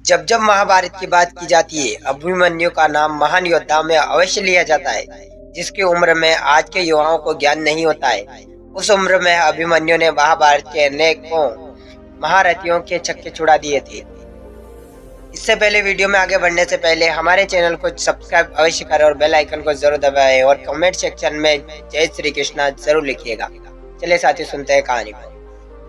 जब जब महाभारत की बात की जाती है, अभिमन्यु का नाम महान योद्धा में अवश्य लिया जाता है, जिसकी उम्र में आज के युवाओं को ज्ञान नहीं होता है। उस उम्र में अभिमन्यु ने महाभारत के अनेकों महारथियों के छक्के छुड़ा दिए थे। इससे पहले वीडियो में आगे बढ़ने से पहले हमारे चैनल को सब्सक्राइब अवश्य करें और बेल आइकन को जरूर दबाएं और कमेंट सेक्शन में जय श्री कृष्णा जरूर लिखिएगा। चलिए साथी सुनते हैं कहानी को।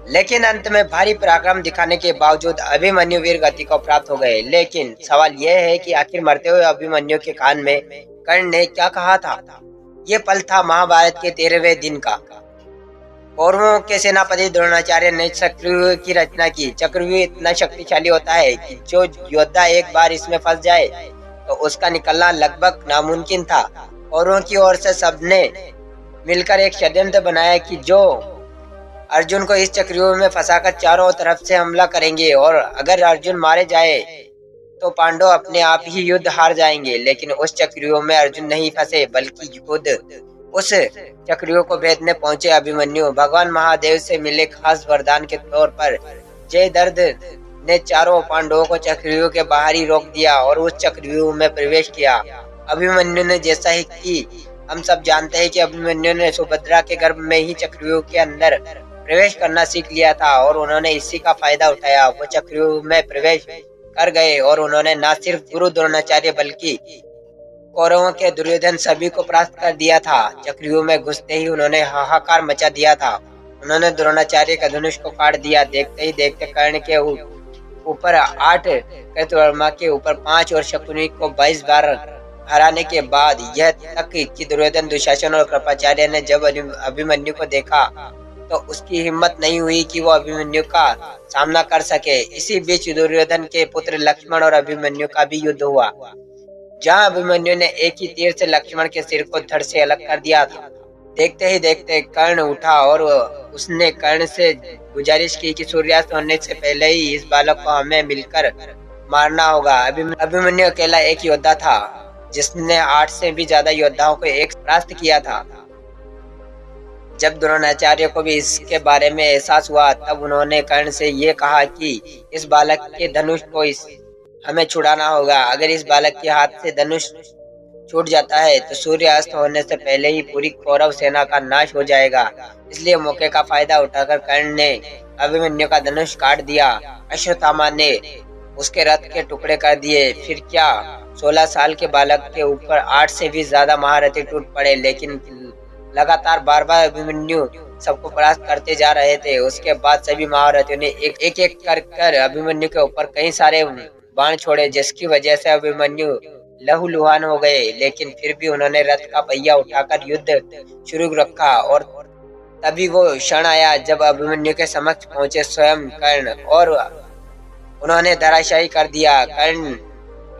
लेकिन अंत में भारी पराक्रम दिखाने के बावजूद अभिमन्यु वीर गति को प्राप्त हो गए। लेकिन सवाल यह है कि आखिर मरते हुए अभिमन्यु के कान में कर्ण ने क्या कहा था। ये पल था महाभारत के 13वें दिन का। कौरवों के सेनापति द्रोणाचार्य ने चक्रव्यूह की रचना की। चक्रव्यूह इतना शक्तिशाली होता है कि जो योद्धा एक बार इसमें फंस जाए तो उसका निकलना लगभग नामुमकिन था। कौरवों की ओर से सबने मिलकर एक षड्यंत्र बनाया कि जो अर्जुन को इस चक्रव्यूह में फंसाकर चारों तरफ से हमला करेंगे और अगर अर्जुन मारे जाए तो पांडव अपने आप ही युद्ध हार जाएंगे। लेकिन उस चक्रव्यूह में अर्जुन नहीं फंसे, बल्कि खुद उस चक्रव्यूह को भेदने पहुंचे अभिमन्यु भगवान महादेव से मिले खास वरदान के तौर पर जयद्रथ ने चारों पांडवों को चक्रव्यूह के बाहर ही रोक दिया और उस चक्रव्यूह में प्रवेश किया। अभिमन्यु ने जैसा ही कि हम सब जानते हैं कि अभिमन्यु ने सुभद्रा के गर्भ में ही चक्रव्यूह के अंदर प्रवेश करना सीख लिया था और उन्होंने इसी का फायदा उठाया। वो चक्रव्यूह में प्रवेश कर गए और उन्होंने न सिर्फ गुरु द्रोणाचार्य बल्कि कौरवों के दुर्योधन सभी को परास्त कर दिया था। चक्रव्यूह में घुसते ही उन्होंने हाहाकार मचा दिया था। उन्होंने द्रोणाचार्य का धनुष को काट दिया। देखते ही देखते कर्ण के ऊपर 8, कृतवर्मा के ऊपर 5 और शकुनी को 22 बार हराने के बाद यह तक कि दुर्योधन, दुशासन और कृपाचार्य ने जब अभिमन्यु को देखा तो उसकी हिम्मत नहीं हुई कि वो अभिमन्यु का सामना कर सके। इसी बीच दुर्योधन के पुत्र लक्ष्मण और अभिमन्यु का भी युद्ध हुआ, जहां अभिमन्यु ने एक ही तीर से लक्ष्मण के सिर को धड़ से अलग कर दिया था। देखते ही देखते कर्ण उठा और उसने कर्ण से गुजारिश की कि सूर्यास्त होने से पहले ही इस बालक को हमें मिलकर मारना होगा। अभिमन्यु अकेला एक योद्धा था जिसने 8 से भी ज्यादा योद्धाओं को एक परास्त किया था। जब द्रोणाचार्य को भी इसके बारे में एहसास हुआ तब उन्होंने कर्ण से ये कहा कि इस बालक के धनुष को हमें छुड़ाना होगा। अगर इस बालक के हाथ से धनुष छूट जाता है तो सूर्य अस्त होने से पहले ही पूरी कौरव सेना का नाश हो जाएगा। इसलिए मौके का फायदा उठाकर कर्ण ने अभिमन्यु का धनुष काट दिया। अश्वत्थामा ने उसके रथ के टुकड़े कर दिए। फिर क्या 16 साल के बालक के ऊपर 8 से भी ज्यादा महारथी टूट पड़े। लेकिन लगातार बार अभिमन्यु सबको परास्त करते जा रहे थे। उसके बाद सभी महारथियों ने एक एक कर अभिमन्यु के ऊपर कई सारे बाण छोड़े, जिसकी वजह से अभिमन्यु लहूलुहान हो गए। लेकिन फिर भी उन्होंने रथ का पहिया उठाकर युद्ध शुरू रखा और तभी वो क्षण आया जब अभिमन्यु के समक्ष पहुंचे स्वयं कर्ण और उन्होंने धराशायी कर दिया। कर्ण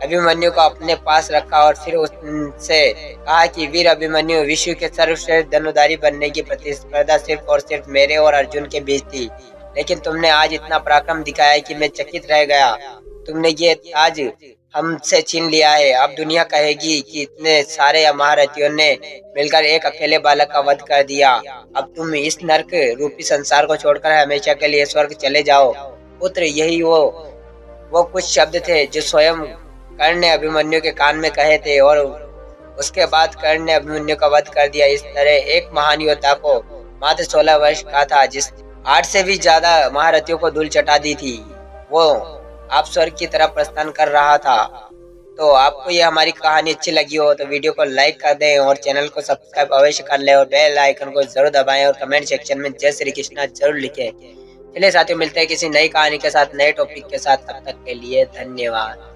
अभिमन्यु को अपने पास रखा और फिर उससे कहा कि वीर अभिमन्यु, विश्व के सर्वश्रेष्ठ धनुधारी बनने की प्रतिस्पर्धा सिर्फ और सिर्फ मेरे और अर्जुन के बीच थी। लेकिन तुमने आज इतना पराक्रम दिखाया कि मैं चकित रह गया। तुमने ये ताज हमसे छीन लिया है। अब दुनिया कहेगी कि इतने सारे महारथियों ने मिलकर एक अकेले बालक का वध कर दिया। अब तुम इस नरक रूपी संसार को छोड़कर हमेशा के लिए स्वर्ग चले जाओ। पुत्र, यही वो कुछ शब्द थे जो स्वयं कर्ण ने अभिमन्यु के कान में कहे थे और उसके बाद कर्ण ने अभिमन्यु का वध कर दिया। इस तरह एक महान योद्धा को मात्र 16 वर्ष का था, जिस 8 से भी ज्यादा महारथियों को धूल चटा दी थी, वो आप स्वर्ग की तरफ प्रस्थान कर रहा था। तो आपको ये हमारी कहानी अच्छी लगी हो तो वीडियो को लाइक कर दें और चैनल को सब्सक्राइब अवश्य कर लें और बेल आइकन को जरूर दबाएं और कमेंट सेक्शन में जय श्री कृष्णा जरूर लिखें। चलिए साथियों, मिलते हैं किसी नई कहानी के साथ, नए टॉपिक के साथ। तब तक के लिए धन्यवाद।